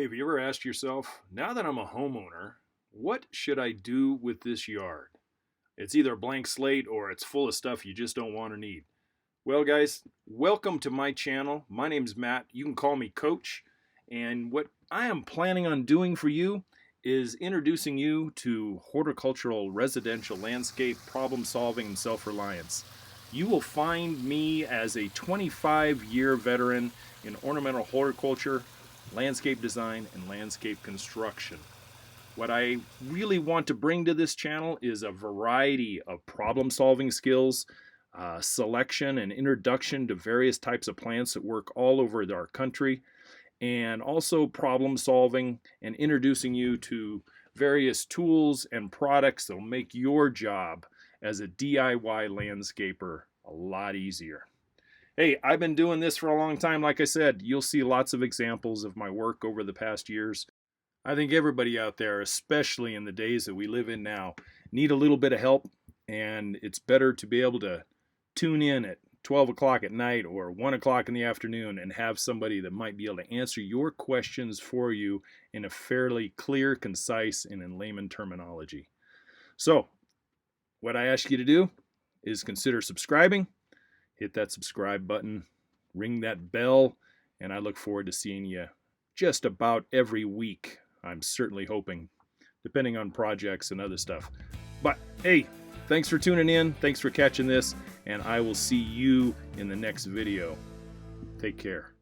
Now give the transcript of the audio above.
Have you ever asked yourself, now that I'm a homeowner, what should I do with this yard? It's either a blank slate or it's full of stuff you just don't want or need. Well, guys, welcome to my channel. My name's Matt. You can call me Coach. And what I am planning on doing for you is introducing you to horticultural residential landscape problem solving and self-reliance. You will find me as a 25-year veteran in ornamental horticulture, landscape design, and landscape construction. What I really want to bring to this channel is a variety of problem-solving skills, selection and introduction to various types of plants that work all over our country, and also problem solving and introducing you to various tools and products that will make your job as a DIY landscaper a lot easier. Hey, I've been doing this for a long time. Like I said, you'll see lots of examples of my work over the past years. I think everybody out there, especially in the days that we live in now, need a little bit of help, and it's better to be able to tune in at 12 o'clock at night or 1 o'clock in the afternoon and have somebody that might be able to answer your questions for you in a fairly clear, concise, and in layman terminology. So, what I ask you to do is consider subscribing. Hit that subscribe button, ring that bell, and I look forward to seeing you just about every week. I'm certainly hoping, depending on projects and other stuff. But hey, thanks for tuning in. Thanks for catching this, and I will see you in the next video. Take care.